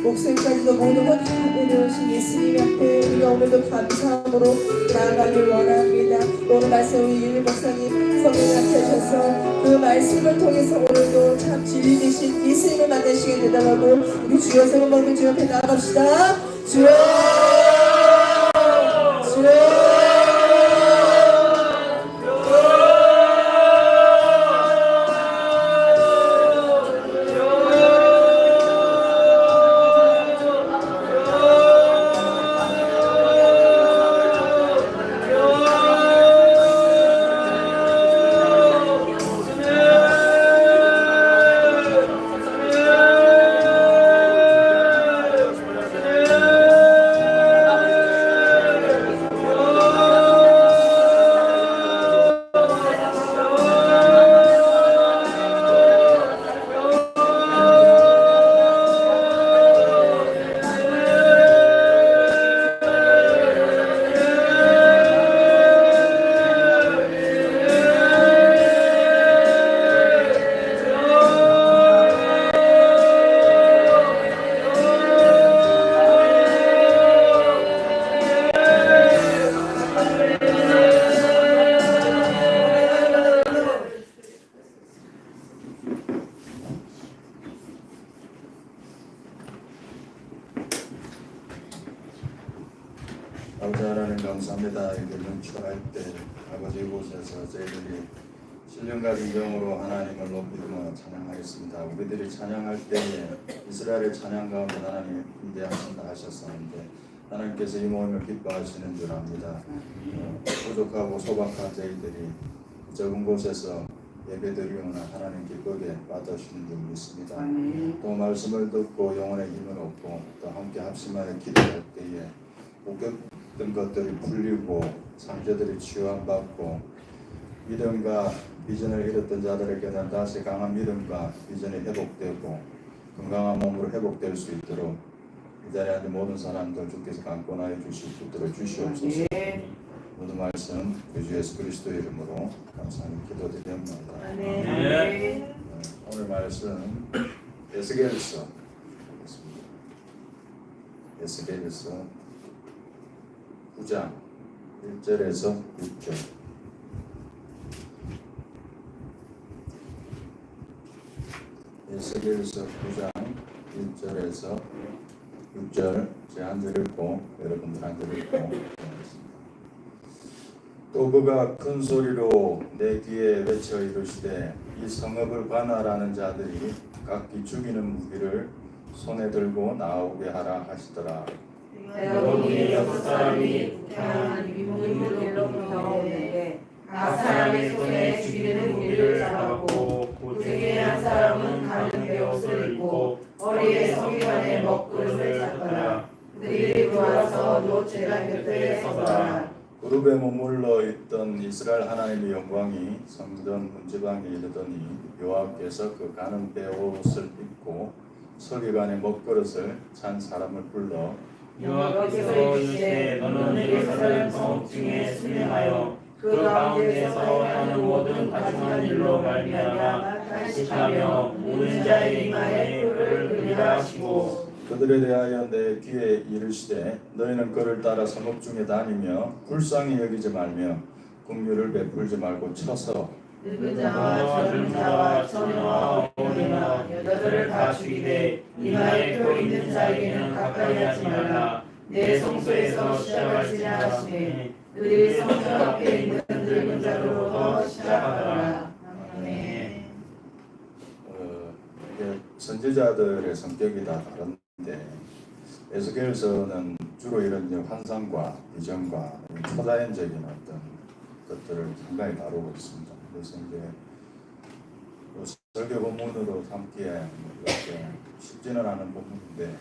목숨까지도 모든 것 다 내려오신 예수님 앞에 우리가 오늘도 감사함으로 나아가길 원합니다. 오늘 말씀 우리 윤희 목사님 성령 앞에 오셔서 그 말씀을 통해서 오늘도 참 진리 되신 예수님을 만나시게 되더라도 우리 주여 세 번 부르고 주 옆에 나아갑시다. 주여 주여 아버지 하나님 감사합니다. 이들 넘쳐갈 때 아버지 이곳에서 저희들이 신령과 인정으로 하나님을 높이며 찬양하겠습니다. 우리들이 찬양할 때에 이스라엘의 찬양 가운데 하나님 임재하신다 하셨었는데 하나님께서 이 모임을 기뻐하시는 줄 압니다. 부족하고 소박한 저희들이 적은 곳에서 예배드리오나 하나님 기쁘게 받으시는 줄 믿습니다. 또 말씀을 듣고 영혼의 힘을 얻고 또 함께 합심하여 기도할 때에 묶였던 것들이 풀리고 상처들이 치유받고 믿음과 비전을 잃었던 자들에게는 다시 강한 믿음과 비전이 회복되고 건강한 몸으로 회복될 수 있도록 이 자리에 앉은 모든 사람들 주께서 강권하여 주시고 붙들어 주시옵소서. 모든 말씀 주 예수 그리스도 이름으로 감사하며 기도드립니다. 오늘 말씀 에스겔서 에스겔서 9장 1절에서 6절. 에스겔서 9장 1절에서 6절 제가 한 절 읽고 여러분들 한 절 읽고 하겠습니다. 또 그가 큰 소리로 내 귀에 외쳐 이르시되 이 성읍을 관할하는 자들이 각기 죽이는 무기를 손에 들고 나오게 하라 하시더라. 여러분이 6사람이 북향한 유목민들로부터 오는데 각 사람의 손에 죽이는 무기를 잡았고 그 중에 한 사람은 가는 베옷을 입고 머리에 성기관에 먹그릇을 잡더라. 그들이 들어와서 롯 제단 곁에 서더라. 그룹에 머물러 있던 이스라엘 하나님의 영광이 성전 문지방에 이르더니 여호와께서 그 가는 베옷을 입고 서기관의 먹그릇을 찬 사람을 불러 여호와께서 이르시되 너는 예루살렘 성읍 중에 순례하여 그 가운데서 하는 모든 가증한 일로 말미암아 탄식하며 우는 자의 이마에 뿔을 그리라 하시고 그들에 대하여 내 귀에 이르시되 너희는 그를 따라 성읍 중에 다니며 불쌍히 여기지 말며 긍휼을 베풀지 말고 쳐서 늙은 자와 젊은 자와 처녀와 어린아이와 여자들을 다 죽이되 이마에 표 있는 자에게는 가까이 하지 말라. 내 성소에서 시작할지라 하시매 그들이 성전 앞에 있는 늙은 자로부터 시작하더라. 아멘. 이게 선지자들의 성격이 다 다른데 에스겔서는 주로 이런 환상과 비전과 초자연적인 어떤 것들을 상당히 다루고 있습니다. 그래서 이제 설교 본문으로 삼기에 이렇게 쉽지는 않은 부분인데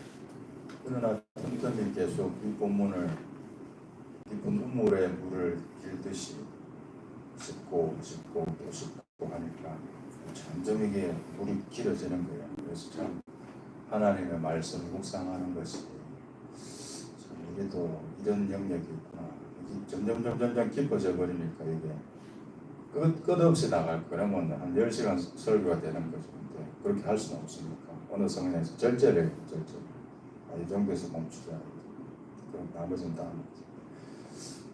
그러나 틈틈이 계속 이 본문을 깊은 우물에 물을 길듯이 짚고 또 짚고 하니까 점점 이게 물이 길어지는 거예요. 그래서 참 하나님의 말씀을 묵상하는 것이 참 우리도 이런 영역이 있구나. 점점 깊어져 버리니까 이게 끝없이 나갈 거라면 한 10시간 설교가 되는 거죠. 근데 그렇게 할 수는 없으니까 어느 성에서 절제를 이 정도에서 멈추자. 그럼 나머지는 다.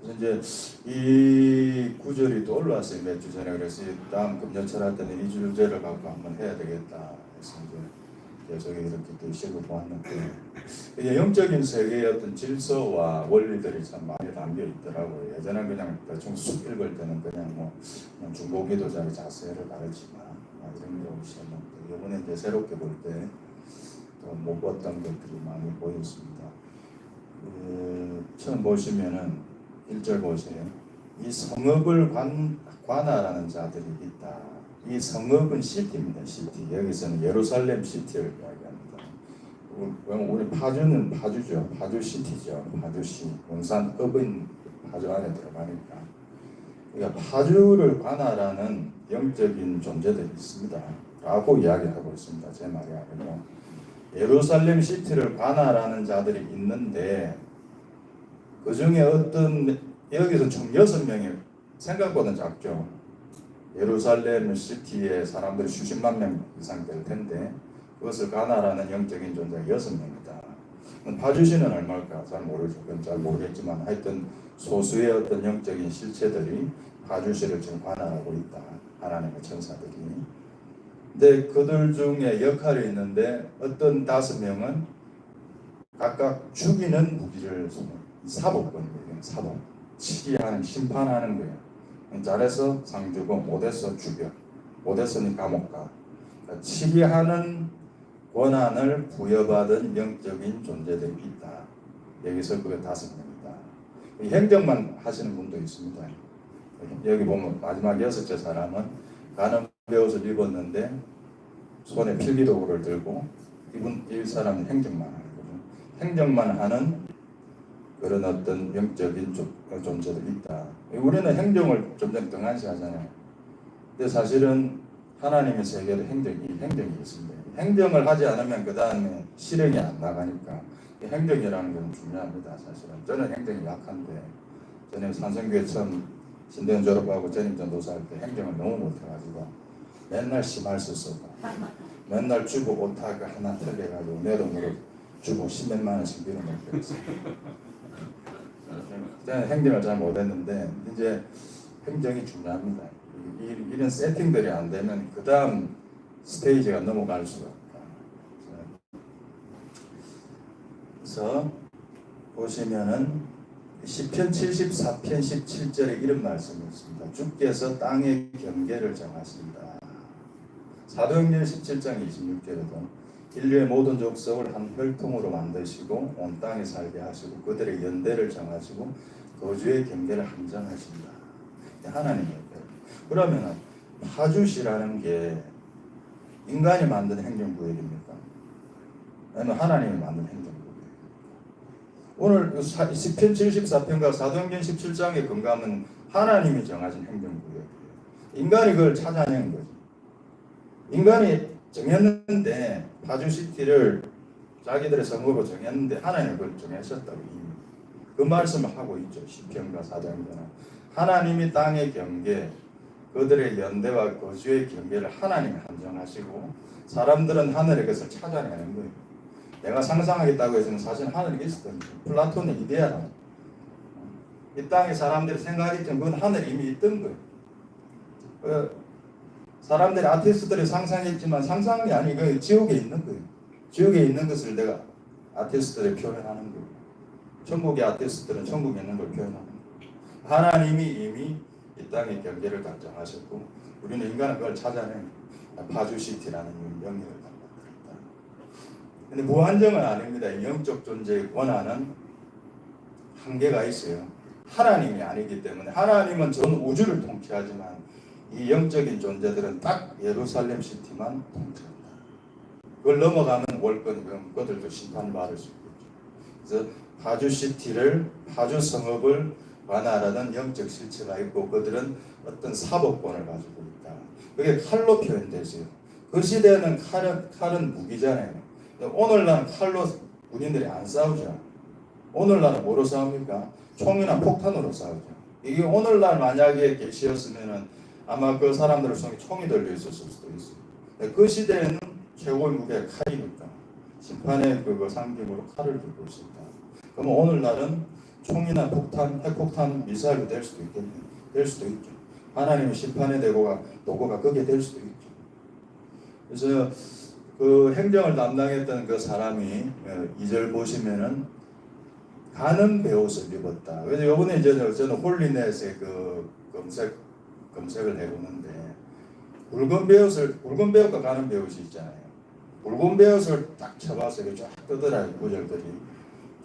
그래서 이제 이 구절이 또 올라왔어요. 몇 주 전에. 그래서 다음 금년철 할 때는 이 주제를 갖고 한번 해야 되겠다 해서 이제 계속 이렇게 또 시고 보았는데, 이게 영적인 세계의 어떤 질서와 원리들이 참 많이 담겨 있더라고요. 예전에 그냥 대충 쑥 읽을 때는 그냥 중보기도자의 자세를 가르치나 이런 게 없었는데, 이번에 이제 새롭게 볼 때 또 못 봤던 것들이 많이 보였습니다. 처음 보시면은 1절 보세요. 이 성읍을 관할하는 자들이 있다. 이 성읍은 시티입니다. 시티. 여기서는 예루살렘 시티를 이야기합니다. 우리 파주는 파주죠. 파주 시티죠. 파주시. 용산읍은 파주 안에 들어가니까. 그러니까 파주를 관할하는 영적인 존재들이 있습니다. 라고 이야기하고 있습니다. 제 말이 아니고. 예루살렘 시티를 관할하는 자들이 있는데, 그 중에 어떤, 여기서 총 6명이 생각보다 작죠. 예루살렘 시티에 사람들이 수십만 명 이상 될 텐데, 그것을 관할하는 영적인 존재가 6명이다. 파주시는 얼마일까? 잘 모르죠. 그건 잘 모르겠지만, 하여튼 소수의 어떤 영적인 실체들이 파주시를 지금 관할하고 있다. 하나님의 천사들이. 근데 그들 중에 역할이 있는데, 어떤 5명은 각각 죽이는 무기를 사법권이에요. 사법. 치리하는, 심판하는 거예요. 잘해서 상 주고 못해서 죽여. 못해서는 감옥 가. 그러니까 치리하는 권한을 부여받은 영적인 존재들이 있다. 여기서 그게 5명이다. 행정만 하시는 분도 있습니다. 여기 보면 마지막 6째 사람은 가는 배옷을 입었는데 손에 필기도구를 들고, 이 사람은 행정만 하는 거죠. 행정만 하는 그런 어떤 영적인 존재들이 있다. 우리는 행정을 점점 등한시하잖아요. 근데 사실은 하나님의 세계도 행정이 있습니다. 행정을 하지 않으면 그 다음에 실행이 안 나가니까 행정이라는 건 중요합니다. 사실은 저는 행정이 약한데, 저는 산성교회 처음 신대원 졸업하고 전임 전도사할 때 행정을 너무 못해가지고 맨날 심할수 쓰고, 맨날 주고 오타가 하나 틀려가지고 내 돈으로 주고 10몇만 원씩 빌어먹고 했어요. 그때는 행정을 잘 못했는데, 이제 행정이 중요합니다. 이런 세팅들이 안 되면 그 다음 스테이지가 넘어갈 수가 없다. 그래서 보시면은 시편 74편 17절에 이런 말씀이 있습니다. 주께서 땅의 경계를 정하신다. 사도행전 17장 26절에도 인류의 모든 족속을 한 혈통으로 만드시고 온 땅에 살게 하시고 그들의 연대를 정하시고 거주의 경계를 한정하신다. 하나님의 것. 그러면 파주시라는 게 인간이 만든 행정구역입니까? 아니면 하나님이 만든 행정구역? 오늘 시편 74편과 사도행전 17장의 근감은 하나님이 정하신 행정구역이에요. 인간이 그걸 찾아낸 거죠. 인간이 정했는데, 파주시티를 자기들의 선거로 정했는데 하나님이 그걸 정하셨다고 이미 그 말씀을 하고 있죠. 시편과 사도행전은 하나님이 땅의 경계, 그들의 연대와 거주의 경계를 하나님이 한정하시고 사람들은 하늘의 것을 찾아내는 거예요. 내가 상상하겠다고 해서는 사실 하늘이 있었던 거예요. 플라톤의 이데아라. 이 땅에 사람들이 생각했던 그건 하늘이 이미 있던 거예요. 사람들이 아티스트들이 상상했지만 상상이 아니고 지옥에 있는 거예요. 지옥에 있는 것을 내가 아티스트들이 표현하는 거예요. 천국의 아티스트들은 천국에 있는 걸 표현하는 거예요. 하나님이 이미 이 땅의 경계를 다 정하셨고 우리는 인간은 그걸 찾아낸 파주시티라는 영역을 갖다. 근데 무한정은 아닙니다. 영적 존재의 권한은 한계가 있어요. 하나님이 아니기 때문에 하나님은 전 우주를 통치하지만 이 영적인 존재들은 딱 예루살렘 시티만 통치한다. 그걸 넘어가면 월권 그들도 심판을 받을 수 있겠죠. 그래서 파주 시티를 파주 성읍을 관할하는 영적 실체가 있고 그들은 어떤 사법권을 가지고 있다. 그게 칼로 표현되죠. 그 시대에는 칼은 무기잖아요. 오늘날 칼로 군인들이 안 싸우죠. 오늘날은 뭐로 싸웁니까? 총이나 폭탄으로 싸우죠. 이게 오늘날 만약에 계시였으면은 아마 그 사람들의 손에 총이 들려 있었을 수도 있어요. 그 시대에는 최고의 무기가 칼이니까 심판의 그 상징으로 칼을 들고 있습니다. 그럼 오늘날은 총이나 폭탄, 핵폭탄, 미사일이 될 수도 있겠네요. 될 수도 있죠. 하나님의 심판의 도구가 그게 될 수도 있죠. 그래서 그 행정을 담당했던 그 사람이 2절 보시면은 가는 베옷을 입었다. 그래서 이번에 저는 홀리넷에 그 검색을 해보는데 굵은 베옷과 가는 베옷이 있잖아요. 굵은 베옷을 딱 쳐봐서 이렇게 쫙 뜨더라고요. 구절들이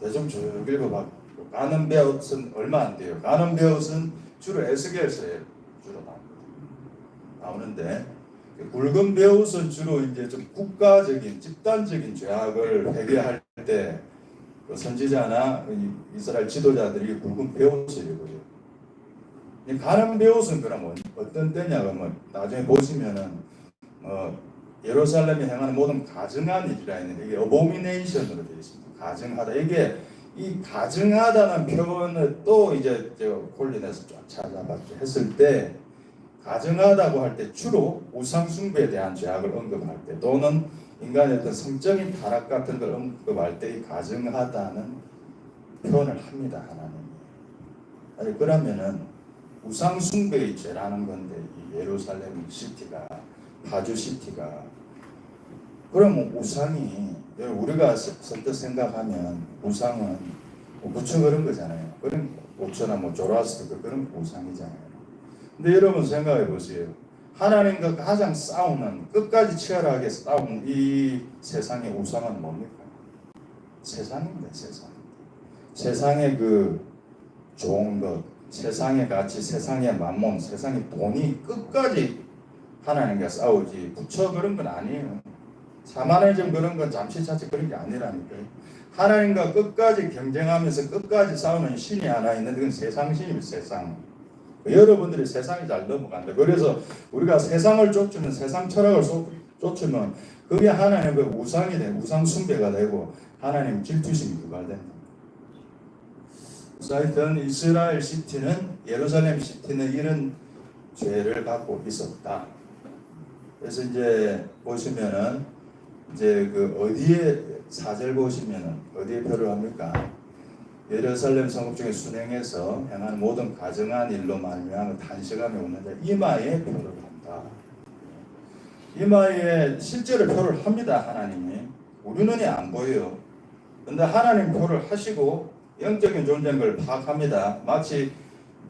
대충 쭉 읽어봐. 가는 베옷은 얼마 안 돼요. 가는 베옷은 주로 에스겔서에 주로 나오는데 굵은 베옷은 주로 이제 좀 국가적인 집단적인 죄악을 회개할 때 그 선지자나 이스라엘 지도자들이 굵은 베옷을 입어요. 가는 베옷은 그럼 어떤 때냐 그러면 나중에 보시면은 예루살렘에 행하는 모든 가증한 일이라 했는데 이게 어보미네이션으로 되어 있습니다. 가증하다. 이게 이 가증하다는 표현을 또 이제 제가 콜린에서 쫙 찾아봤죠. 했을 때 가증하다고 할 때 주로 우상 숭배에 대한 죄악을 언급할 때 또는 인간의 어떤 성적인 타락 같은 걸 언급할 때 이 가증하다는 표현을 합니다. 하나님이. 아니 그러면은 우상 숭배의 죄라는 건데 이 예루살렘 시티가 파주 시티가 그러면 우상이 우리가 선뜻 생각하면 우상은 부처 그런 거잖아요. 그런 부처나 조라스터 그런 우상이잖아요. 근데 여러분 생각해 보세요. 하나님과 가장 싸우는 끝까지 치열하게 싸우는 이 세상의 우상은 뭡니까? 세상입니다. 세상의 그 좋은 것, 세상의 가치, 세상의 만몬, 세상의 돈이 끝까지 하나님과 싸우지 부처 그런 건 아니에요. 사마니즘 그런 건 잠시차치 그런 게 아니라니까요. 하나님과 끝까지 경쟁하면서 끝까지 싸우는 신이 하나 있는데 그건 세상 신입니다. 세상. 여러분들이 세상이 잘 넘어간다. 그래서 우리가 세상을 쫓으면 세상 철학을 쫓으면 그게 하나님의 우상이 되고 우상 숭배가 되고 하나님 질투심이 유발된다. 하여튼 이스라엘 시티는 예루살렘 시티는 이런 죄를 갖고 있었다. 그래서 이제 보시면은 이제 그 어디에 4절 보시면은 어디에 표를 합니까? 예루살렘 성읍 중에 순행해서 행한 모든 가증한 일로 말미암아 탄식하며 웃는 자 이마에 표를 한다. 이마에 실제로 표를 합니다. 하나님이. 우리 눈이 안 보여요. 그런데 하나님 표를 하시고 영적인 존재인 걸 파악합니다. 마치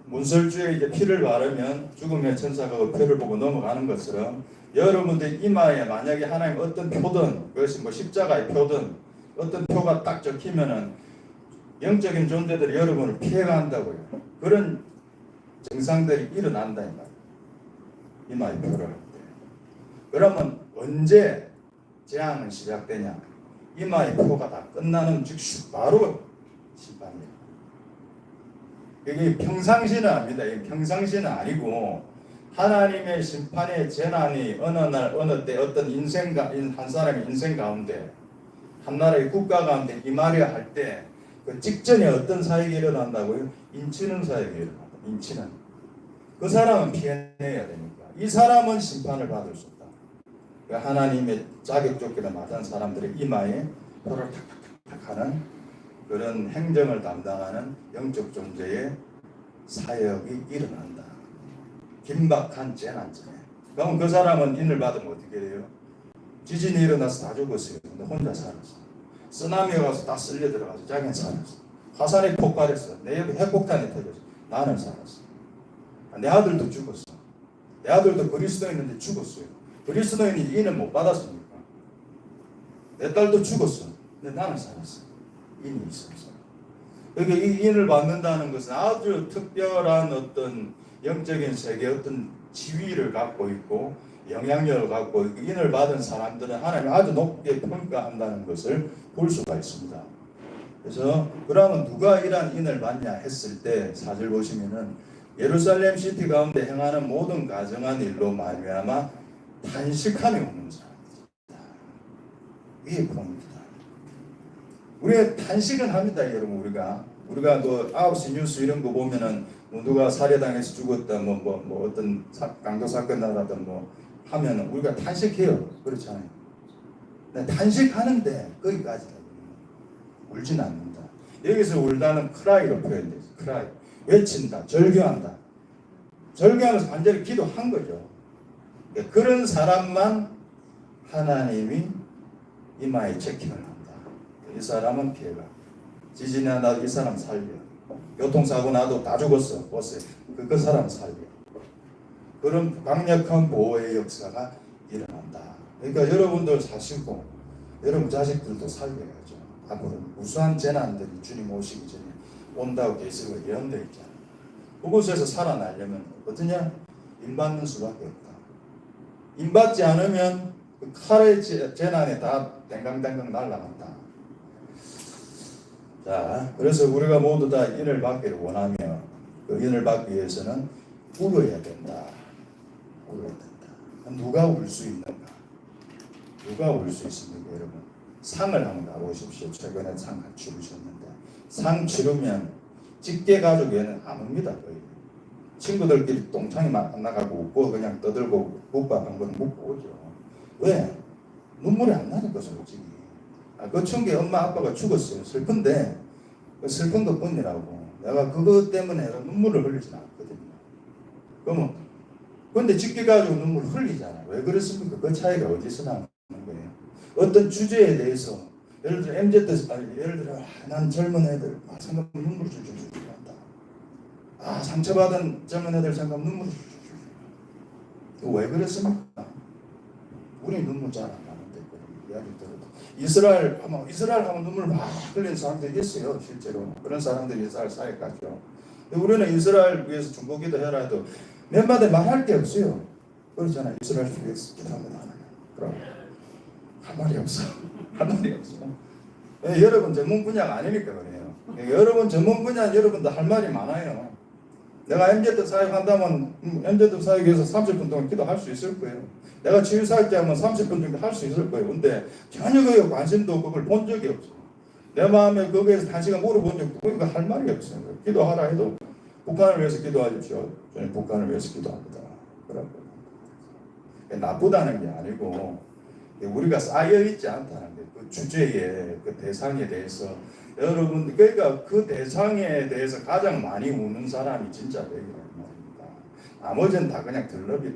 문설주에 이제 피를 바르면 죽음의 천사가 그 표를 보고 넘어가는 것처럼 여러분들 이마에 만약에 하나님 어떤 표든 그것이 십자가의 표든 어떤 표가 딱 적히면은 영적인 존재들이 여러분을 피해간다고요. 그런 증상들이 일어난다 이 말이에요. 이마에 표를 할 때. 그러면 언제 재앙은 시작되냐? 이마의 표가 다 끝나는 즉시 바로 심판이에요. 이게 평상시는 아닙니다. 이게 평상시는 아니고 하나님의 심판의 재난이 어느 날 어느 때 어떤 한 사람의 인생 가운데 한 나라의 국가 가운데 임하려 할 때 그 직전에 어떤 사역이 일어난다고요? 인치는 사역이 일어난다. 인치는 그 사람은 피해내야 되니까 이 사람은 심판을 받을 수 없다. 그러니까 하나님의 자격조건에 맞은 사람들의 이마에 표를 탁탁탁 하는 그런 행정을 담당하는 영적 존재의 사역이 일어난다. 긴박한 재난쯤에. 그럼 그 사람은 인을 받으면 어떻게 돼요? 지진이 일어나서 다 죽었어요. 근데 혼자 살았어. 쓰나미가 와서 다 쓸려 들어가서 자기는 살았어. 화산이 폭발했어. 내 옆에 핵폭탄이 터졌어. 나는 살았어. 내 아들도 죽었어. 내 아들도 그리스도인인데 죽었어요. 그리스도인이 인을 못 받았으니까. 내 딸도 죽었어. 근데 나는 살았어. 인이 있었어. 그러니까 이 인을 받는다는 것은 아주 특별한 어떤 영적인 세계 어떤 지위를 갖고 있고 영향력을 갖고 있고 인을 받은 사람들은 하나님이 아주 높게 평가한다는 것을 볼 수가 있습니다. 그래서 그러면 누가 이러한 인을 받냐 했을 때 4절 보시면은 예루살렘 시티 가운데 행하는 모든 가증한 일로 말미암아 탄식하며 오는 사람들이다. 이게 포인트다. 우리가 탄식은 합니다, 여러분. 우리가 그 9시 뉴스 이런 거 보면은 뭐 누가 살해당해서 죽었다, 뭐 어떤 강도 사건 나라든 뭐 하면은 우리가 탄식해요. 그렇잖아요. 탄식하는데 거기까지 울진 않는다. 여기서 울다는 크라이로 표현돼요. 크라이. 외친다. 절규한다. 절규하면서 완전히 기도한 거죠. 그런 사람만 하나님이 이마에 체킹을 한다. 이 사람은 피해가. 지진이나 나도 이 사람 살려. 교통사고 나도 다 죽었어. 버스에. 그 사람 살려. 그런 강력한 보호의 역사가 일어난다. 그러니까 여러분들 사시고 여러분 자식들도 살려야죠. 앞으로 무수한 재난들이 주님 오시기 전에 온다고 계시고 예언되어 있잖아요. 그곳에서 살아나려면 어떠냐? 임받는 수밖에 없다. 임받지 않으면 그 칼의 재난에 다 댕강댕강 날아간다. 자, 그래서 우리가 모두 다 인을 받기를 원하며 그 인을 받기 위해서는 울어야 된다. 울어야 된다. 누가 울 수 있는가? 누가 울 수 있습니까, 여러분? 상을 한번 가보십시오. 최근에 상 치르셨는데 상 치르면 직계 가족에는 안 옵니다. 거의. 친구들끼리 똥창이 만나가고 웃고 그냥 떠들고 국밥 한 번 먹고 오죠. 왜? 눈물이 안 나니까 솔직히. 그 친구의 엄마 아빠가 죽었어요. 슬픈데 그 슬픈 것뿐이라고. 내가 그것 때문에 눈물을 흘리진 않거든요. 그러면 근데 직계 가지고 눈물을 흘리잖아요. 왜 그렇습니까? 그 차이가 어디서 나는 거예요? 어떤 주제에 대해서 예를 들어 MZ 예를 들어 난 젊은 애들 생각 눈물을 줄줄 한다. 상처받은 젊은 애들 생각 눈물을 줄줄. 왜 그랬습니까? 우리 눈물 잘 안 나는데 이야기 들어도 이스라엘 하면 눈물 막 흘리는 사람들이 있어요. 실제로 그런 사람들이 이스라엘 사회 가죠. 우리는 이스라엘 위해서 중보기도 해라 해도 몇 마디 말할 게 없어요. 그렇잖아요. 이스라엘 위해서 기도합니다. 그럼 할 말이 없어. 할 말이 없어. 여러분 전문 분야가 아니니까 그래요. 여러분 전문 분야 여러분도 할 말이 많아요. 내가 MZ 사역한다면 MZ 사역 위해서 30분 동안 기도할 수 있을 거예요. 내가 치유사역자 하면 30분 정도 할 수 있을 거예요. 근데 전혀 그 관심도 없고 그걸 본 적이 없어. 내 마음에 거기에서 1시간 물어본 적도 없고 그러니까 할 말이 없어요. 기도하라 해도 북한을 위해서 기도하십시오. 저는 북한을 위해서 기도합니다. 그런 거예요. 나쁘다는 게 아니고 우리가 쌓여 있지 않다는 게 그 주제에 그 대상에 대해서 여러분 그러니까 그 대상에 대해서 가장 많이 우는 사람이 진짜 백이라는 말입니다. 나머지는 다 그냥 들러비.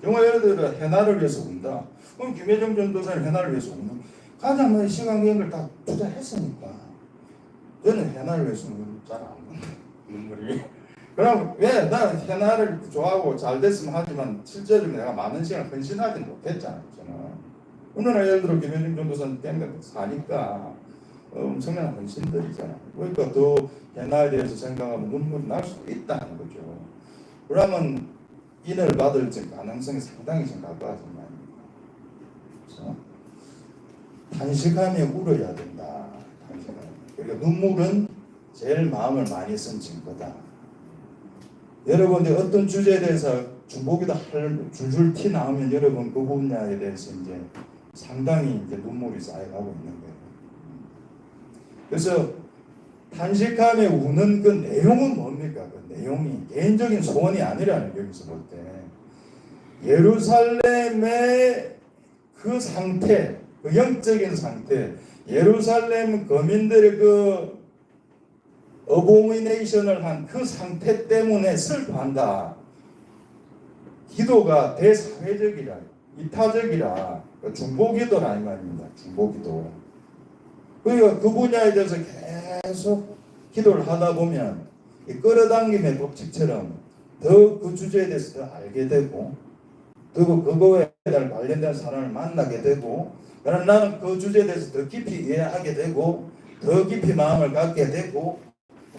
정말 예를 들어 해나를 위해서 운다. 그럼 김혜정 전도사는 해나를 위해서 우는 가장 많은 시간 여행을 다 투자했으니까 저는 해나를 위해서 잘안 우는 눈물이. 그럼 왜 나는 해나를 좋아하고 잘 됐으면 하지만 실제로 내가 많은 시간 헌신하지 못했잖아요. 저는 오늘은 예를 들어 김혜정 전도사는 때문에 사니까 엄청난 헌신들이잖아요. 그러니까 더 해나에 대해서 생각하면 눈물이 날 수도 있다는 거죠. 그러면 인을 받을 가능성이 상당히 좀 가까워진 말입니다. 그래서 탄식하며 울어야 된다. 탄식하며. 그러니까 눈물은 제일 마음을 많이 쓴 증거다. 여러분들 어떤 주제에 대해서 중보기도 할 줄줄 티 나오면 여러분 그 분야에 대해서 이제 상당히 이제 눈물이 쌓여가고 있는 거예요. 그래서 탄식하며 우는 그 내용은 뭡니까? 그 내용이 개인적인 소원이 아니라는 여기서 볼 때 예루살렘의 그 상태, 그 영적인 상태, 예루살렘 거민들의 그 어보미네이션을 한 그 상태 때문에 슬퍼한다. 기도가 대사회적이라, 이타적이라, 중보기도라 이 말입니다. 중보기도. 그러니까 그 분야에 대해서 계속 기도를 하다 보면 이 끌어당김의 법칙처럼 더 그 주제에 대해서 더 알게 되고 또 그거에 관련된 사람을 만나게 되고 그러나 나는 그 주제에 대해서 더 깊이 이해하게 되고 더 깊이 마음을 갖게 되고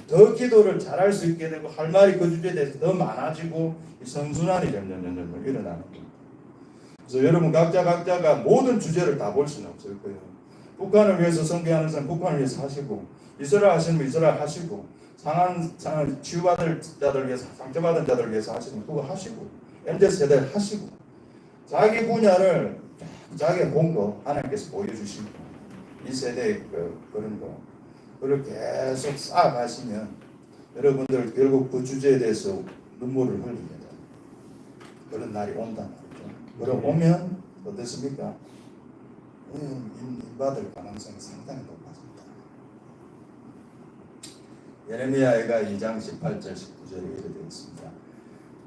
더 기도를 잘할 수 있게 되고 할 말이 그 주제에 대해서 더 많아지고 이 선순환이 점점 일어나는 겁니다. 그래서 여러분 각자가 모든 주제를 다 볼 수는 없을 거예요. 북한을 위해서 선교하는 사람 북한을 위해서 하시고 이스라엘 하시면 이스라엘 하시고 상한 치유받을 자들 위해서 상처받은 자들 위해서 하시면 그거 하시고 MZ 세대 하시고 자기 분야를 자기가 본 거 하나님께서 보여주시고 이 세대의 그런 거 그걸 계속 쌓아가시면 여러분들 결국 그 주제에 대해서 눈물을 흘리게 돼요. 그런 날이 온단 말이죠. 그럼 오면 어떻습니까? 인받을 가능성이 상당히 높아집니다. 예레미야가 2장 18절 19절에 이렇게 되어 있습니다.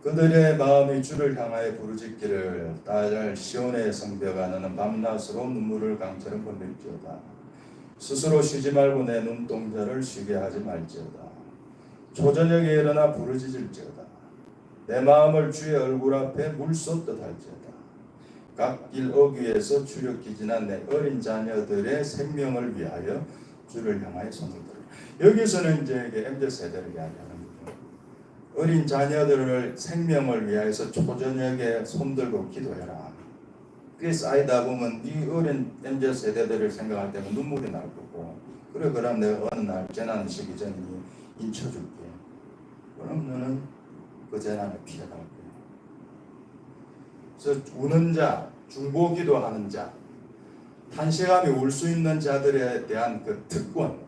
그들의 마음이 주를 향하여 부르짖기를 딸 시온의 성벽아 너는 밤낮으로 눈물을 강처럼 흘릴지어다. 스스로 쉬지 말고 내 눈동자를 쉬게 하지 말지어다. 초저녁에 일어나 부르짖을지어다. 내 마음을 주의 얼굴 앞에 물 쏟듯 할지어다. 각 길 어귀에서 추력기 지난 내 어린 자녀들의 생명을 위하여 주를 향하여 손을 들어. 여기서는 이제 MZ세대를 이야기하는 거죠. 어린 자녀들을 생명을 위하여서 초저녁에 손들고 기도해라. 그게 쌓이다 보면 이 어린 MZ세대들을 생각할 때면 눈물이 날 거고, 그럼 내가 어느 날 재난 시기 전에 인쳐줄게. 그럼 너는 그 재난을 피해갈 거야. 그래서 우는 자, 중보기도 하는 자, 탄식하며 울 수 있는 자들에 대한 그 특권,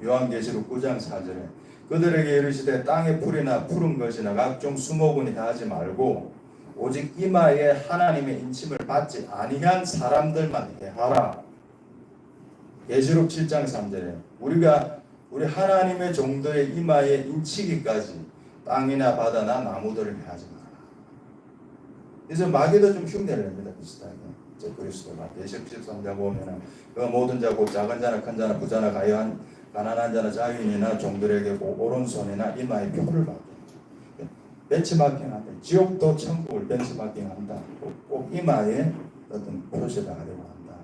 요한계시록 9장 4절에 그들에게 이르시되 땅의 풀이나 푸른 것이나 각종 수목은 해하지 말고 오직 이마에 하나님의 인침을 받지 아니한 사람들만 해하라. 계시록 7장 3절에 우리 하나님의 종들의 이마에 인치기까지 땅이나 바다나 나무들을 해하지 마라. 그래서 마귀도 좀 흉내를 냅니다. 비슷하게. 저 그리스도가 계시록 13장 보면은 그 모든 자 곧 작은 자나 큰 자나 부자나 가난한 자나 자유인이나 종들에게 오른손이나 이마에 표를 받게. 벤치마킹한다. 지옥도 천국을 벤치마킹한다. 꼭 이마에 어떤 표시를 하려고 한다.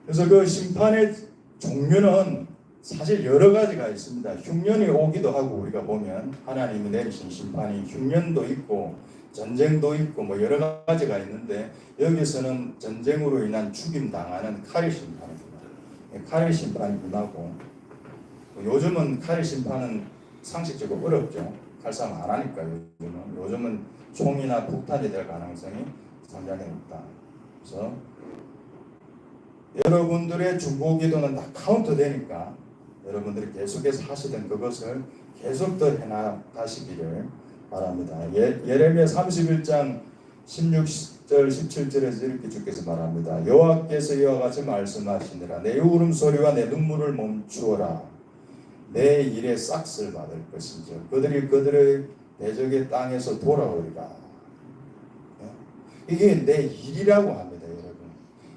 그래서 그 심판의 종류는 사실 여러 가지가 있습니다. 흉년이 오기도 하고 우리가 보면 하나님이 내리신 심판이 흉년도 있고 전쟁도 있고 뭐 여러 가지가 있는데 여기서는 전쟁으로 인한 죽임 당하는 칼의 심판입니다. 칼의 심판이 임하고 요즘은 칼의 심판은 상식적으로 어렵죠. 칼싸움 안 하니까 요즘은 총이나 폭탄이 될 가능성이 상당히 높다. 그래서 여러분들의 중보기도는 다 카운트 되니까 여러분들이 계속해서 하시던 그것을 계속 더 해나가시기를 바랍니다. 예레미야 31장 16절 17절에서 이렇게 주께서 말합니다. 여호와께서 이와 같이 말씀하시니라. 내 울음소리와 내 눈물을 멈추어라. 내 일에 싹쓸 받을 것이죠. 그들의 대적의 땅에서 돌아오리라. 이게 내 일이라고 합니다, 여러분.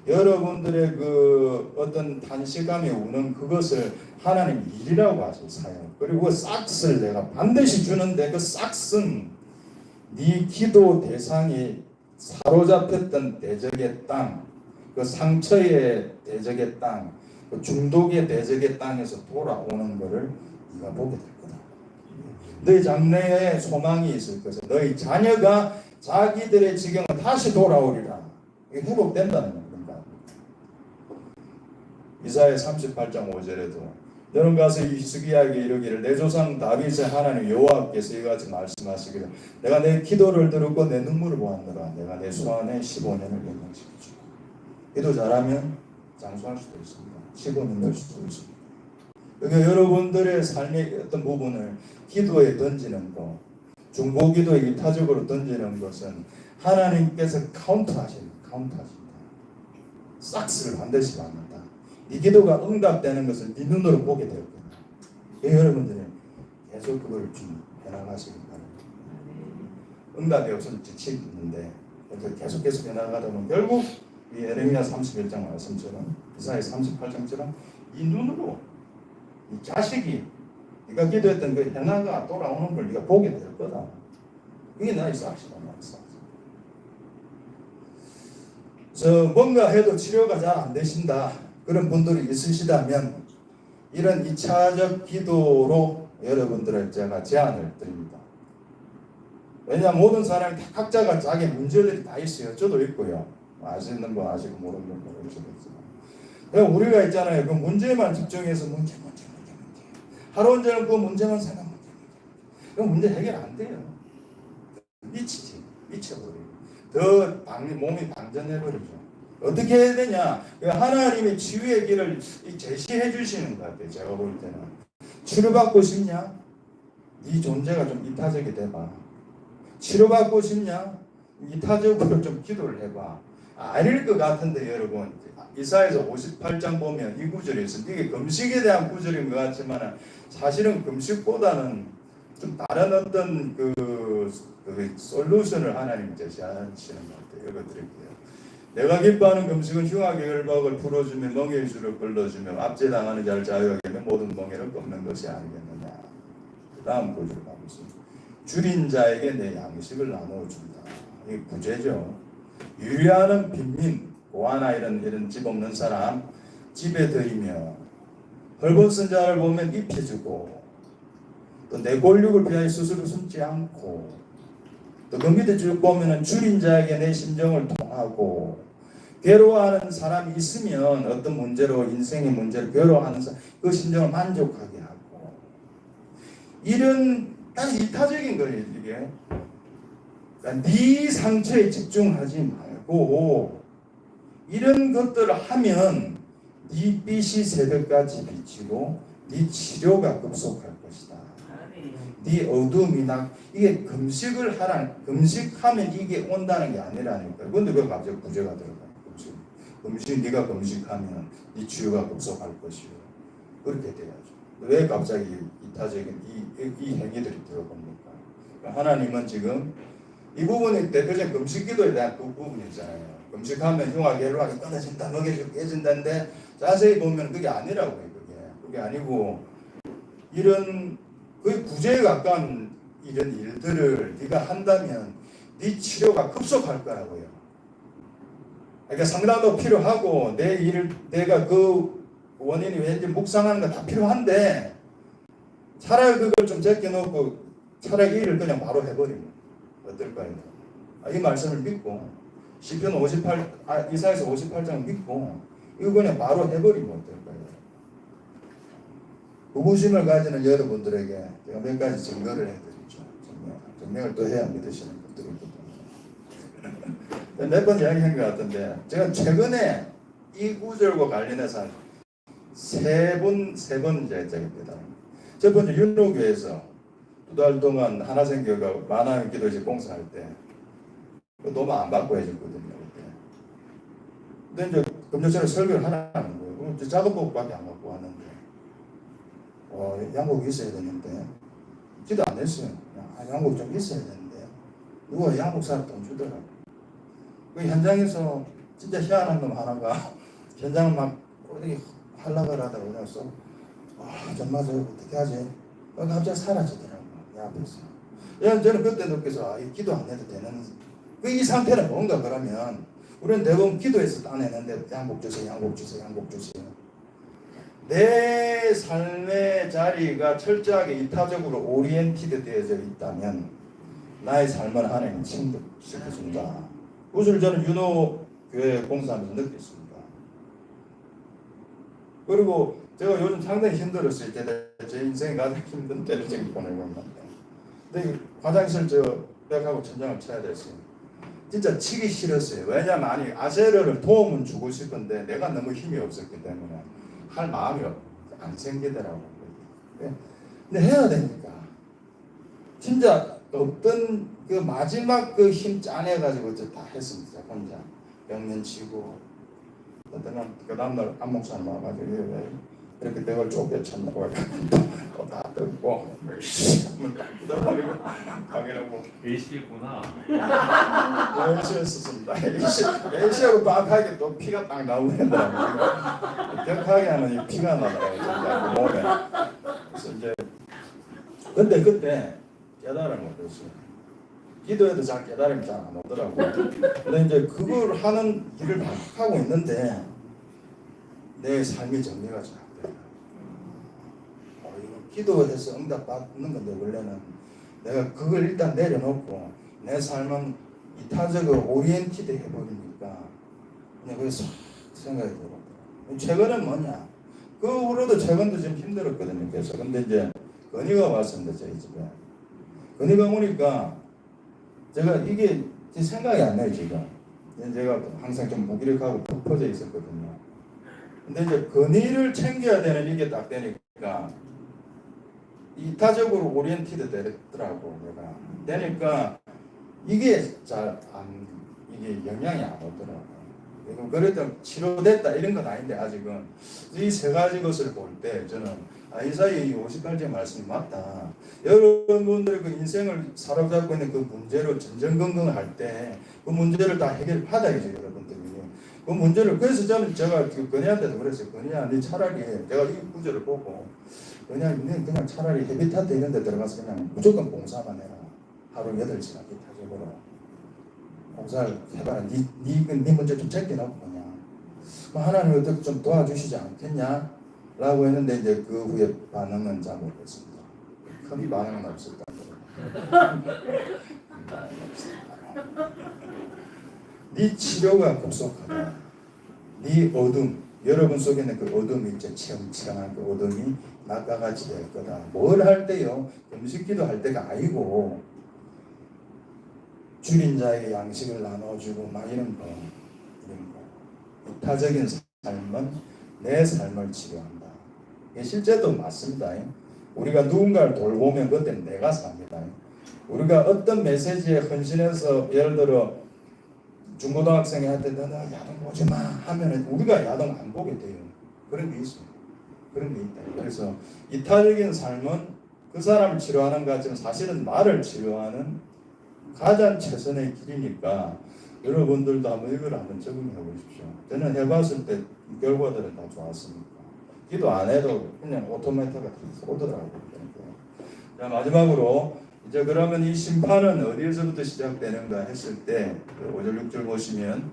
여러분들의 그 어떤 탄식감이 우는 그것을 하나님 일이라고 하실 사역. 그리고 그 싹쓸 내가 반드시 주는데 그 싹슨 네 기도 대상이 사로잡혔던 대적의 땅, 그 상처의 대적의 땅, 그 중독의 대적의 땅에서 돌아오는 것을 네가 보게 될 거다. 너희 장래에 소망이 있을 것이다. 너희 자녀가 자기들의 지경을 다시 돌아오리라. 이게 회복된다는 겁니다. 이사야 38장 5절에도 너는 가서 히스기야에게 이르기를 내 조상 다윗의 하나님 여호와께서 이같이 말씀하시기를 내가 내 기도를 들었고 내 눈물을 보았노라. 내가 내 소원에 15년을 연장시켜주고. 기도 잘하면 장수할 수도 있습니다. 15년 될 수도 있습니다. 그러니까 여러분들의 삶의 어떤 부분을 기도에 던지는 것, 중보기도에 이타적으로 던지는 것은 하나님께서 카운트하십니다. 싹스를 반드시 받는다. 이 기도가 응답되는 것을 네 눈으로 보게 될 거예요. 여러분들이 계속 그걸 좀 해나가시기 바랍니다. 응답이 없으면 지치는데 계속 해나가다 보면 결국 이 예레미야 31장 말씀처럼 이사야 38장처럼 이 눈으로 이 자식이 네가 기도했던 그 해나가 돌아오는 걸 네가 보게 될 거다. 이게 나의 싹시다. 그래서 뭔가 해도 치료가 잘 안 되신다. 그런 분들이 있으시다면 이런 2차적 기도로 여러분들을 제가 제안을 드립니다. 왜냐하면 모든 사람이 다 각자가 자기 문제들이 다 있어요. 저도 있고요. 아시는 거 아시고 모르는 거 모르시겠지만 우리가 있잖아요. 그 문제만 집중해서 문제 하루 온전은 그 문제만 생각 그 문제 해결 안 돼요. 미쳐버려요. 더 몸이 방전해버리죠. 어떻게 해야 되냐? 하나님의 치유의 길을 제시해 주시는 것 같아요. 제가 볼 때는 치료받고 싶냐? 네 존재가 좀 이타적이 돼봐. 치료받고 싶냐? 이타적으로 좀 기도를 해봐. 아닐 것 같은데 여러분, 이사야서 58장 보면 이 구절이 있습니다. 이게 금식에 대한 구절인 것 같지만 사실은 금식보다는 좀 다른 어떤 그 솔루션을 하나님 제시하시는 것 같아요. 읽어드릴게요. 내가 기뻐하는 금식은 흉악의 열박을 풀어주며 멍에의 줄을 끌어주며 압제당하는 자를 자유하게 하며 모든 멍에를 꺾는 것이 아니겠느냐. 그 다음 구절을 가보겠습니다. 줄인 자에게 내 양식을 나누어준다. 이게 구제죠. 유리하는 빈민, 고아나 이런 집 없는 사람 집에 들이며 헐벗은 자를 보면 입혀주고 또 내 골육을 피하여 스스로 숨지 않고 또 그 밑에 쭉 보면은 줄인 자에게 내 심정을 통하고 괴로워하는 사람이 있으면 어떤 문제로 인생의 문제를 괴로워하는 사람 그 심정을 만족하게 하고 이런 딱 이타적인 거예요 이게. 그러니까 네 상처에 집중하지 말고 이런 것들을 하면 네 빛이 새벽까지 비치고 네 치료가 급속할 것이다. 네 어둠이 이게 금식을 금식하면 이게 온다는 게 아니라니까. 근데 왜 갑자기 구제가 들어가요? 금식 네가 금식하면 네 치료가 급속할 것이요. 그렇게 돼야죠. 왜 갑자기 이타적인 이 행위들이 들어갑니까? 하나님은 지금 이 부분이 대표적인 금식기도에 대한 그 부분이 있잖아요. 금식하면 흉악의 열박이 끊어진다, 먹여주고 깨진다는데 자세히 보면 그게 아니라고요. 그게 아니고 이런 거의 구제에 가까운 이런 일들을 네가 한다면 네 치료가 급속할 거라고요. 그러니까 상담도 필요하고 내 일을 내가 그 원인이 왠지 묵상하는 거 다 필요한데 차라리 그걸 좀 제껴놓고 차라리 일을 그냥 바로 해버리면 어떨까요? 이 말씀을 믿고 시편 58 이사야서 58장을 믿고 이거 그냥 바로 해버리면 어떨까요? 부부심을 가지는 여러분들에게 제가 몇 가지 증거를 해드리죠. 증명을 또 해야 믿으시는 분들이 있거든요. 몇 번 이야기한 것 같은데 제가 최근에 이 구절과 관련해서 세 번 이제 했습니다. 첫 번째 윤로교에서 2달 동안 하나생교가 만화의 기도실 봉사할 때 너무 안 받고 해줬거든요. 근데 이제 금요일에 설교를 하라는 거예요. 작업복밖에 안 갖고 왔는데 양복이 있어야 되는데 기도 안 했어요. 양복 좀 있어야 되는데 누가 양복 사러 돈 주더라고. 그 현장에서 진짜 희한한 놈 하나가 현장을 막 어디 하려고 하다가 그래서 정말 저 어떻게 하지? 갑자기 사라지더라고. 내 앞에서. 저는 그때 느껴서 기도 안 해도 되는 이 상태는 뭔가 그러면 우리는 대부분 기도해서 따내는데 양복 주세요. 내 삶의 자리가 철저하게 이타적으로 오리엔티드 되어져 있다면 나의 삶은 하나님은 지켜준다. 그것을 저는 윤호교회 봉사하면서 느꼈습니다. 그리고 제가 요즘 상당히 힘들었어요. 제 인생이 가장 힘든 때를 지금 보내고 있는데 근데 화장실 벽하고 천장을 쳐야 됐어요. 진짜 치기 싫었어요. 왜냐면 아세르를 도움은 주고 싶은데 내가 너무 힘이 없었기 때문에 할 마음이 안 생기더라고요. 근데 해야 되니까 진짜 어떤 그 마지막 그 힘 짜내가지고 다 했습니다. 혼자 병면 치고 어떤 그 다음날 안목사님 와가지고 왜 이렇게 벽을 좁혀쳤냐고 다 뜯고 한번 딱 뜯어버리고 강의라고 A씨구나. A씨였습니다. A씨하고 빡하게 또 피가 딱 나오더라고요. 격하게 하면 이 피가 나더라고요. 몸에. 그래서 이제 근데 그때 깨달음을 얻었어요. 기도해도 잘 깨달음이 잘 안 오더라고요. 근데 이제 그걸 하는 일을 막 하고 있는데 내 삶의 정리가 잘 돼요. 기도해서 응답 받는 건데 원래는 내가 그걸 일단 내려놓고 내 삶은 이타적으로 오리엔티드 해버리니까 그냥 그래서 생각이 들어요. 최근은 뭐냐? 그 후로도 최근도 좀 힘들었거든요. 그래서 근데 이제 건의가 왔습니다. 저희 집에. 건의가 오니까 제가 이게 제 생각이 안 나요. 지금 제가 항상 좀 무기력하고 푹 퍼져 있었거든요. 근데 이제 건의를 챙겨야 되는 이게 딱 되니까 이타적으로 오리엔티드 되더라고. 내가 되니까 이게 이게 영향이 안 오더라고. 그래도 치료됐다 이런 건 아닌데 아직은 이 세 가지 것을 볼 때 저는 이사야 50가지 말씀이 맞다. 여러분들의 그 인생을 사로잡고 있는 그 문제로 전전긍긍할 때 그 문제를 다 해결받아야죠 여러분들이. 그 문제를 그래서 저는 제가 건희한테도 그랬어요. 건희야, 네 차라리 내가 이 구절을 보고 그냥 차라리 헤비타트 이런 데 들어가서 그냥 무조건 봉사만 해라. 하루 8시간 기타적으로 봉사를 해봐라. 네 문제 좀 제껴놓고 그냥 하나님 어떻게 좀 도와주시지 않겠냐? 라고 했는데 이제 그 후에 반응은 잘 모르겠습니다. 큰 반응은 없었다. 네 치료가 급속하다. 네 어둠, 여러분 속에 있는 그 어둠이 이제 치렁치렁한 그 어둠이 낙가같이 될 거다. 뭘 할 때요? 금식기도 할 때가 아니고 줄인 자에게 양식을 나눠주고 막 이런 거. 이타적인 삶은 내 삶을 치료한다. 이게 실제도 맞습니다. 우리가 누군가를 돌보면 그때는 내가 삽니다. 우리가 어떤 메시지에 헌신해서 예를 들어 중고등학생한테 너는 야동 보지 마 하면 우리가 야동 안 보게 돼요. 그런 게 있어요. 그런 게 있다. 그래서 이타적인 삶은 그 사람을 치료하는 것 같지만 사실은 나를 치료하는 가장 최선의 길이니까 여러분들도 한번 이걸 한번 적응해 보십시오. 저는 해봤을 때 결과들은 다 좋았습니다. 기도 안 해도 그냥 오토매트가 오더라고요. 자, 마지막으로 이제 그러면 이 심판은 어디에서부터 시작되는가 했을 때 5절 6절 보시면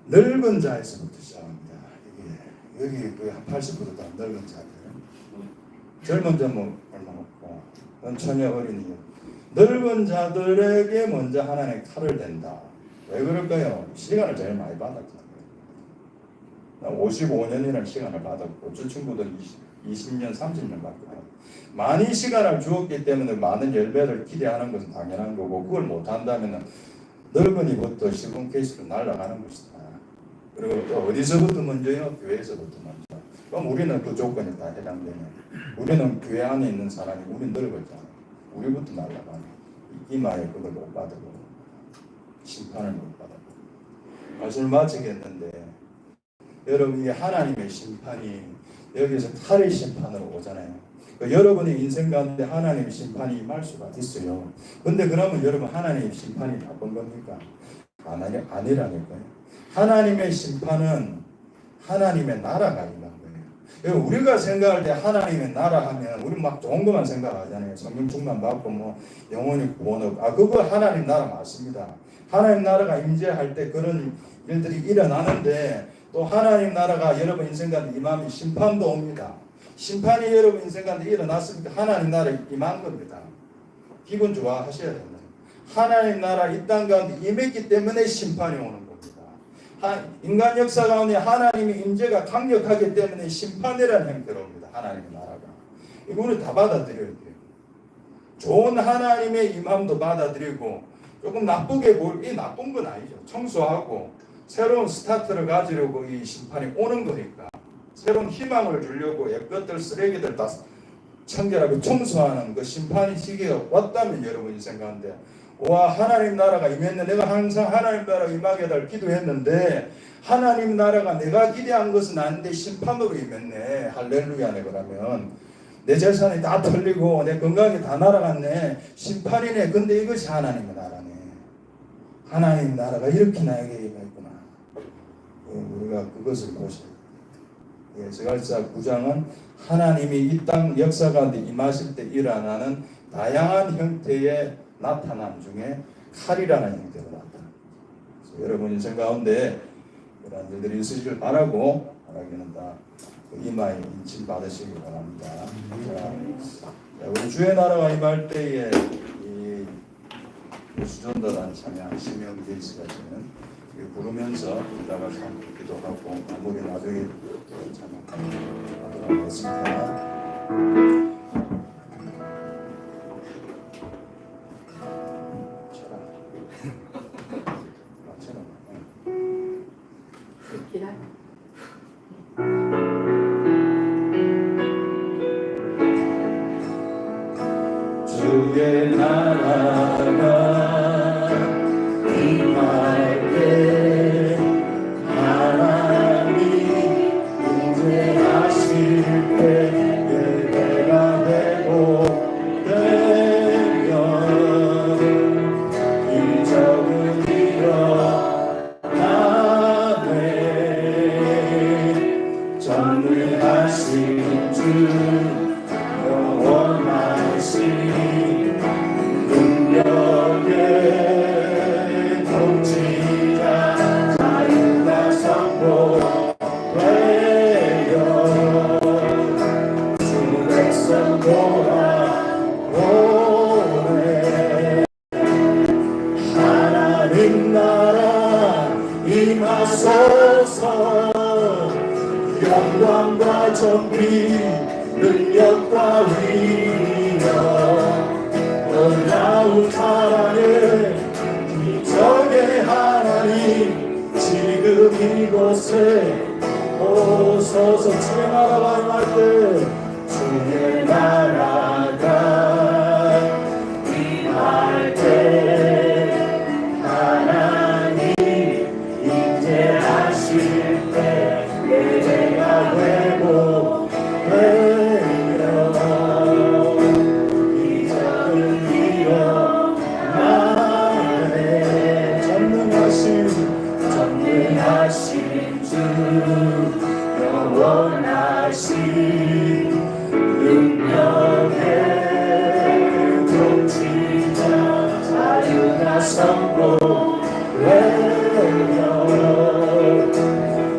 넓은 자에서부터 시작합니다. 여기 한 80% 다 넓은 자들. 젊은 자는 얼마 없고 처녀 어린이. 넓은 자들에게 먼저 하나님의 칼을 댄다. 왜 그럴까요? 시간을 제일 많이 받았잖아요. 55년이라는 시간을 받았고 저 친구들은 20년, 30년 받거든요. 많이 시간을 주었기 때문에 많은 열매를 기대하는 것은 당연한 거고 그걸 못한다면 넓은이부터 시공 케이스로 날아가는 것이다. 그리고 또 어디서부터 먼저요? 교회에서부터 먼저. 그럼 우리는 그 조건이 다 해당되네. 우리는 교회 안에 있는 사람이 우리 넓었잖아. 우리부터 날아가네. 이마에 그걸 못 받고 심판을 못 받고 말씀을 마치겠는데 여러분 이 하나님의 심판이 여기서 칼의 심판으로 오잖아요. 여러분의 인생 가운데 하나님의 심판이 임할 수가 있어요. 근데 그러면 여러분 하나님의 심판이 나쁜 겁니까? 아니라니까요. 하나님의 심판은 하나님의 나라가 임한 거예요. 우리가 생각할 때 하나님의 나라 하면 우리 막 좋은 것만 생각하잖아요. 성령 충만 받고 뭐 영원히 구원하고 그거 하나님 나라 맞습니다. 하나님 나라가 임재할 때 그런 일들이 일어나는데 또 하나님 나라가 여러분 인생 가운데 임하면 심판도 옵니다. 심판이 여러분 인생 가운데 일어났으니까 하나님 나라에 임한 겁니다. 기분 좋아하셔야 됩니다. 하나님 나라 이 땅 가운데 임했기 때문에 심판이 오는 겁니다. 인간 역사 가운데 하나님의 임재가 강력하기 때문에 심판이라는 형태로 옵니다. 하나님의 나라가. 이거는 다 받아들여야 돼요. 좋은 하나님의 임함도 받아들이고 조금 나쁘게 이 나쁜 건 아니죠. 청소하고 새로운 스타트를 가지려고 이 심판이 오는 거니까 새로운 희망을 주려고 옛것들 쓰레기들 다 청결하게 청소하는 그 심판의 시기가 왔다면 여러분 인생 가운데 와 하나님 나라가 임했네. 내가 항상 하나님 나라가 임하게 해달 기도했는데 하나님 나라가 내가 기대한 것은 아닌데 심판으로 임했네. 할렐루야네. 그러면 내 재산이 다 털리고 내 건강이 다 날아갔네. 심판이네. 근데 이것이 하나님의 나라네. 하나님 나라가 이렇게 나에게 임했구나. 우리가 그것을 보셔야 돼요. 스가랴서 9장은 하나님이 이 땅 역사 가운데 임하실 때 일어나는 다양한 형태의 나타남 중에 칼이라는 형태로 나타납니다. 여러분 인생 가운데 그런 일들이 있으시길 바라고 바라기는 다 이마에 인침 받으시기 바랍니다. 자, 우리 주의 나라가 임할 때에 이 수전도단 찬양 심영 제이스가 지는 부르면서 이따가 참 기도하고 마무리 나중에 찬양하도록 하겠습니다. 주의 나라가 임할 때 전능하신 주 영원하신 능력의 통치자 자유가 선포되어 주 백성 돌아오네 하나님 나라 임하소서 영광과 존귀 능력과 위력 놀라운 사랑의 기적의 하나님 지금 이곳에 오소서 주의 나라가 임할 때 주의 나라가 임할 때 하나님 임재하실 때 예배가 회복되어 이적은 일어나네 전능하신 주 영원하신 능력의 통치자 자유가 선포되어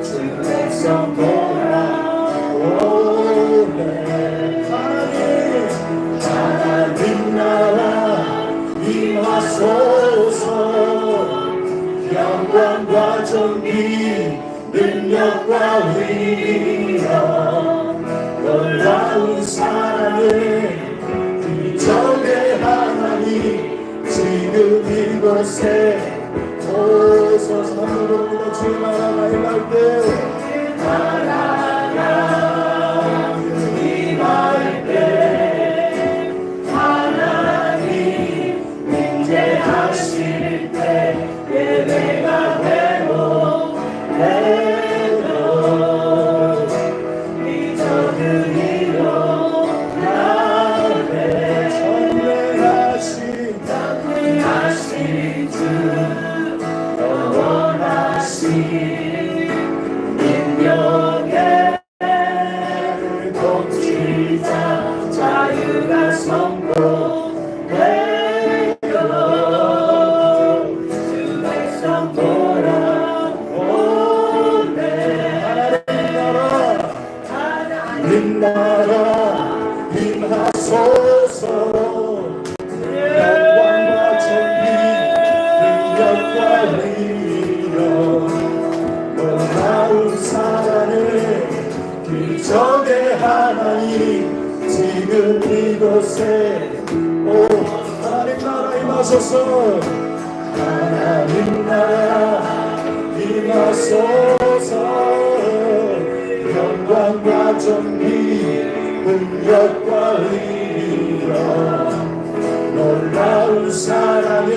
주 백성 돌아오네 하나님 나라 임하소서 영광과 존귀 능력과 위력 놀라운 사랑의 기적의 하나님 지금 이곳에 오소서 부릅니다 주의 나라가 임할 때 나라가 임할 때 하나님 임재하실 때 예배가 회복되어 이적은 일어나네 전능하신 주 영원하신 능력의 통치자 자유가 선포되어 주 백성 돌아오네 하나님 나라 임하소서 영광과 존귀 능력과 위력 놀라운 사랑의 기적의 하나님 지금 이곳에 오 하나님 나라 임하소서 하나님 나라 임하소서 영광과 존귀 능력과 위력 놀라운 사랑의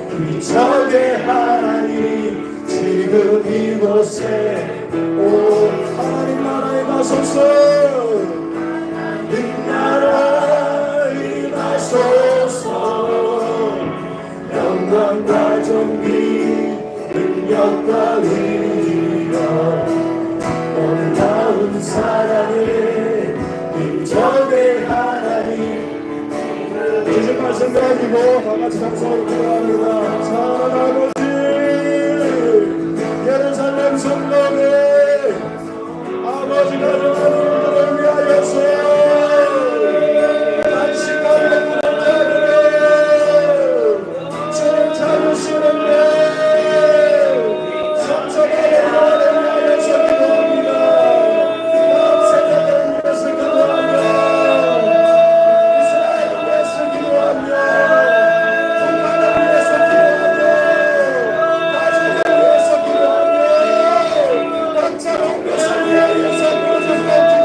기적의 하나님 지금 이곳에 오 하나님 나라 임하소서 하나님 나라 임하소서 영광과 존귀 능력과 위력 놀라운 사랑의 기적의 하나님 주신 말씀 가지고 다같이 감사하고 기도합니다. 사랑하는 아버지 예루살렘 성령에 아버지가 정하는 일들을 위하여서 안식하게 부르짖으네 주님 찾으시는데 성성하게 하나님 위하여서 기도합니다. 다음 세대를 위해서 기도합니다. 이스라엘을 위해서 기도합니다. 북한을 위해서 기도합니다. 가족을 위해서 기도합니다. 각자 옮겨서 위하여서 기도합니다.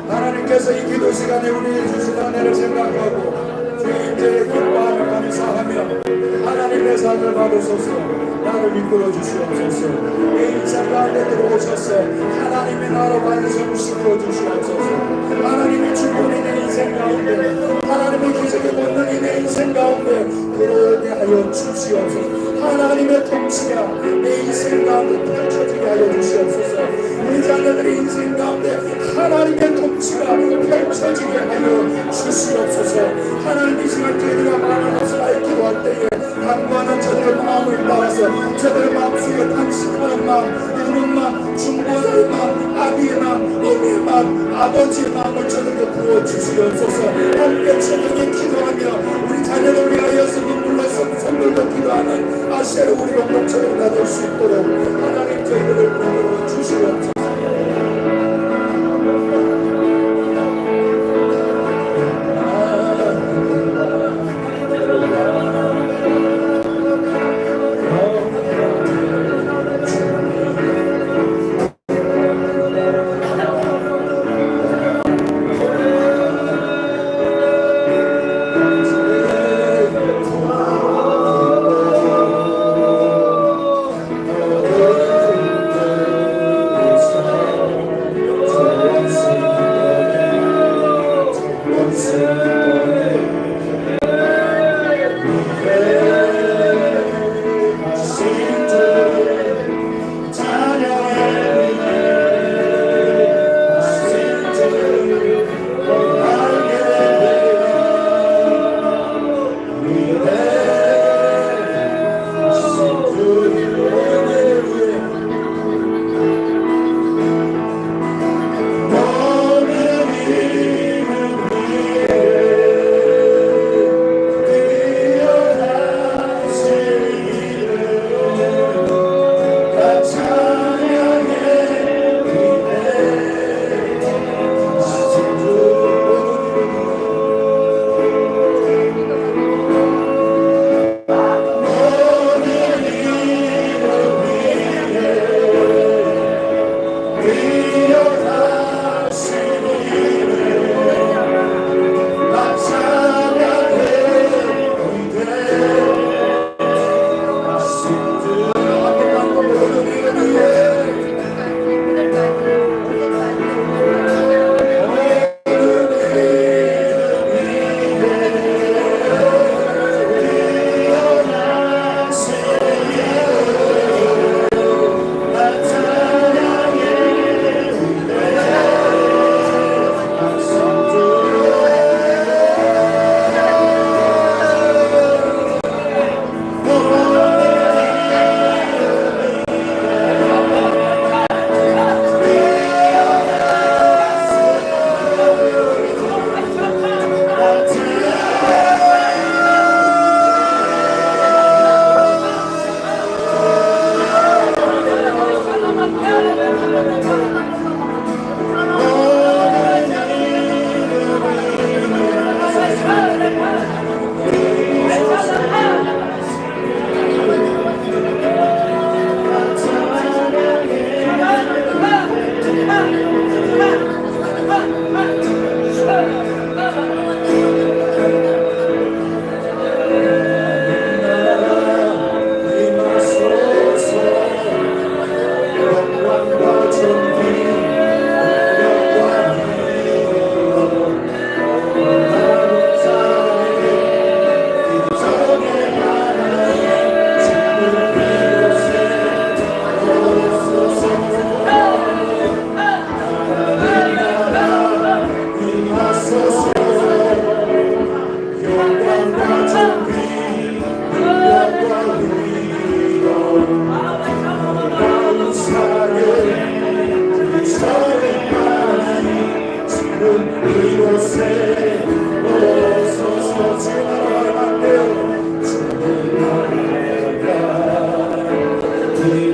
하나님께서 이 기도 시간에 우리에게 주신 은혜를 생각하고 주님께 기뻐하며 감사하며 하나님의 삶을 받으소서. 나를 이끌어 주시옵소서. 내 인생 가운데 들어오셔서 하나님의 나라로 완성을 시켜 주시옵소서. 하나님의 주권이 내 인생 가운데, 하나님의 기적의 권능이 내 인생 가운데 들어오게 하여 주시옵소서. 하나님의 통치가 내 인생 가운데 펼쳐지게 하여 주시옵소서. 우리 자녀들의 인생 가운데 하나님의 통치가 펼쳐지게 하여 주시옵소서. 하나님 이 시간 저희가 많은 것을 기도할 때에 간구하는 저들의 마음을 따라서 저들의 마음속에 탄식하는 마음, 우는 마음, 중보자의 마음, 아비의 마음, 어미의 마음, 아버지의 마음을 저들에게 부어주시옵소서. 함께 저들에게 기도하며 우리 자녀를 위하여서 눈물로 선물로 기도하는 아시아 우리 공동체가 될 수 있도록 하나님 저희들을 부어주시옵소서.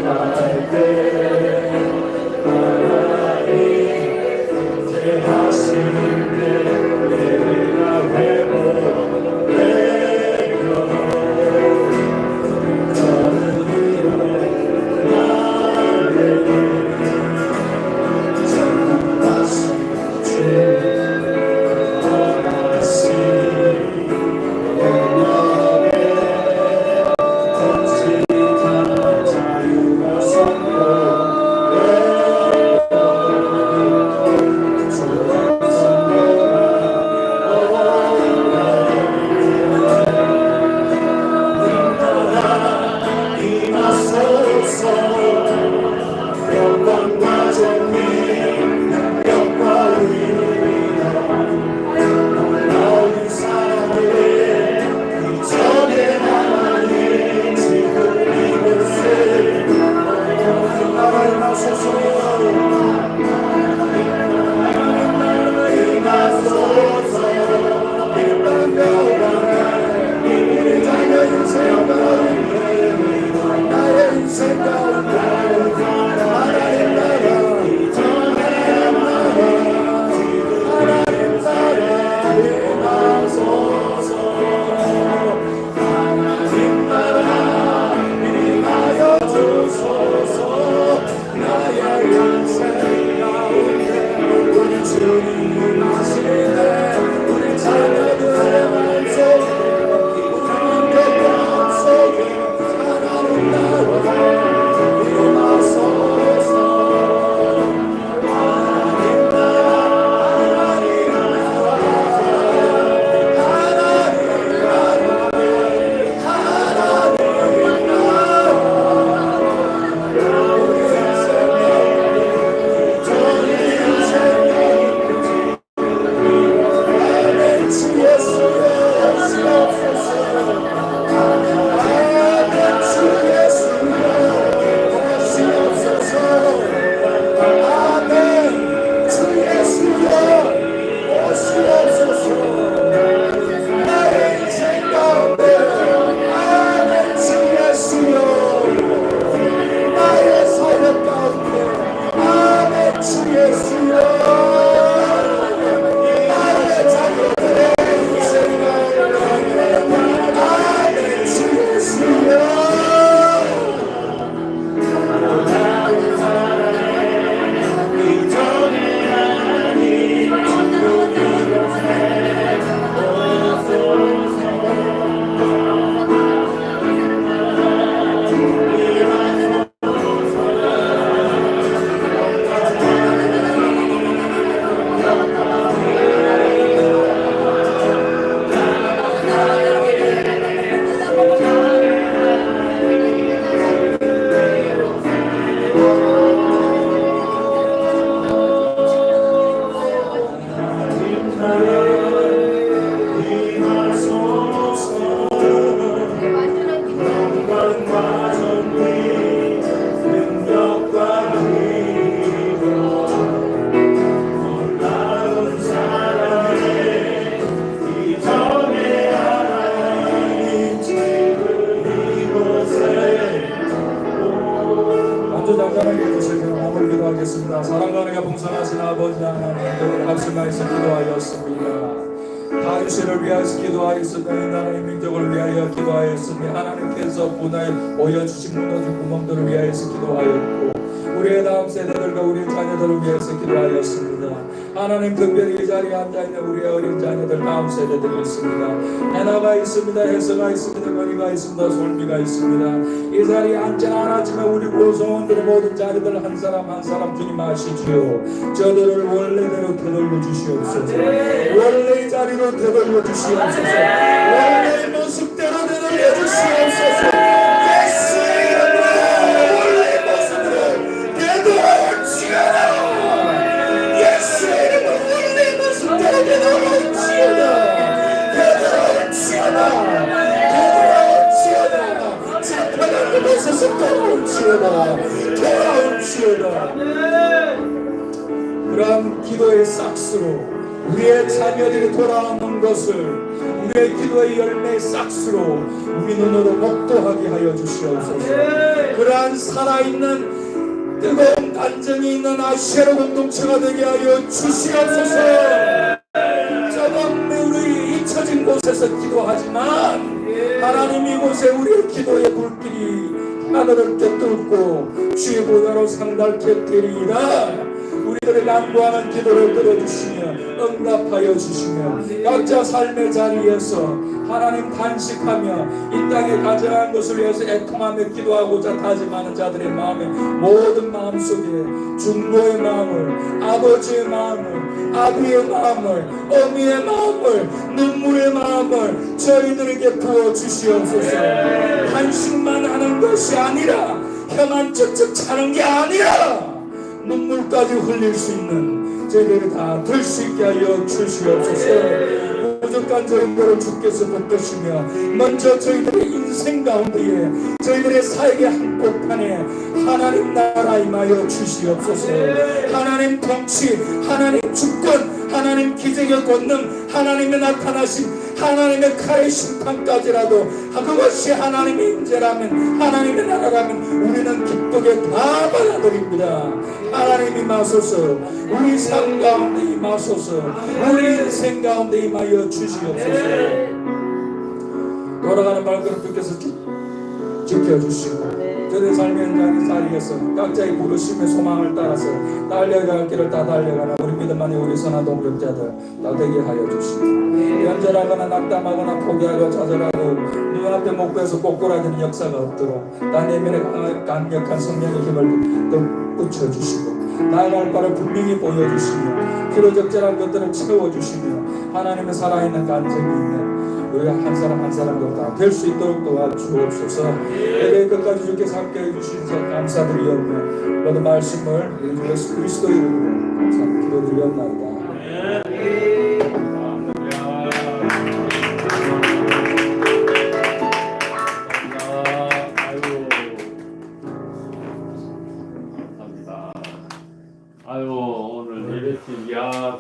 기도할 때 하나님 제하시는 데 내가 회복되며 기도하겠습니다. 사랑과 은혜가 풍성하신 아버지 하나님, 앞서 말씀 기도하였습니다. 다윗을 위하여서 기도하였으며 이 나라의 민족을 위하여 기도하였으며 하나님께서 분하여 보여주신 무너진 구멍들을 위하여서 기도하였고 우리의 다음 세대들과 우리의 자녀들을 위해서 기도하였습니다. 하나님 특별히 이 자리에 앉아있는 우리의 어린 자녀들 다음 세대들이 있습니다. 해나가 있습니다. 해서가 있습니다. 머리가 있습니다. 솔미가 있습니다. 이 자리에 앉지 않았지만 우리 구성원들의 모든 자녀들 한 사람 한 사람 주님 아시지요. 저들을 원래대로 되돌려 주시옵소서. 원래 이 자리로 되돌려 주시옵소서. 원래의 모습대로 되돌려 주시옵소서. 예수의 이름으로 원래의 모습대로 되돌지어다. 예수의 이름으로 원래의 모습대로 되돌지어다. 잡혀가는 곳에서 돌아올지어다. 그러한 기도의 싹스로 우리의 자녀들이 돌아오는 것을 우리의 기도의 열매의 싹스로 우리 눈으로 목도하게 하여 주시옵소서. 그러한 살아있는 뜨거운 간증이 있는 아시아로 공동체가 되게 하여 주시옵소서. 저번 우리 잊혀진 곳에서 기도하지만 하나님 이곳에 우리의 기도의 불길이 하늘을 꿰뚫고 주의 보좌로 상달케 되리이다. 우리들의 간구하는 기도를 들어주시며 응답하여 주시며 각자 삶의 자리에서 하나님 단식하며 이 땅에 가져간 것을 위해서 애통하며 기도하고자 다짐하는 자들의 마음에 모든 마음속에 중보의 마음을, 아버지의 마음을, 아비의 마음을, 어미의 마음을, 눈물의 마음을 저희들에게 부어주시옵소서. 한식만 하는 것이 아니라 혀만 쭉쭉 차는 게 아니라 눈물까지 흘릴 수 있는 저희들이 다 될 수 있게 하여 주시옵소서. 부족한 저희들을 주께서 붙드시며 먼저 저희들의 인생 가운데에 저희들의 사역의 한복판에 하나님 나라 임하여 주시옵소서. 하나님 통치, 하나님 주권, 하나님 기적의 권능, 하나님의 나타나심, 하나님의 칼의 심판까지라도 그것이 하나님의 임재라면, 하나님의 나라라면 우리는 기쁘게 다 받아들입니다. 하나님 임하소서. 우리 삶 가운데 임하소서. 우리 인생 가운데 임하여 주시옵소서. 돌아가는 발걸음 주께서 지켜주시고 저의 삶의 현장의 자리에서 각자의 부르심의 소망을 따라서 달려갈 길을 다 달려가는 우리 믿음 안에 우리 선한 동력자들 다 되게 하여 주시고 연절하거나 낙담하거나 포기하고 좌절하고 눈앞에 목표에서 꼬꾸라지는 역사가 없도록 나 내면에 강력한 성령의 힘을 더 붙여주시고 나아갈 바를 분명히 보여주시며 필요적절한 것들을 채워주시며 하나님의 살아있는 간증이 있는 우리 한 사람 한 사람도 다 될 수 있도록 도와주옵소서. 내게 끝까지 주께서 함께 해주셔서 감사드리옵며 모든 말씀을 예수 그리스도 이름으로 기도드리옵나이다. 아유 오늘 예배팀 야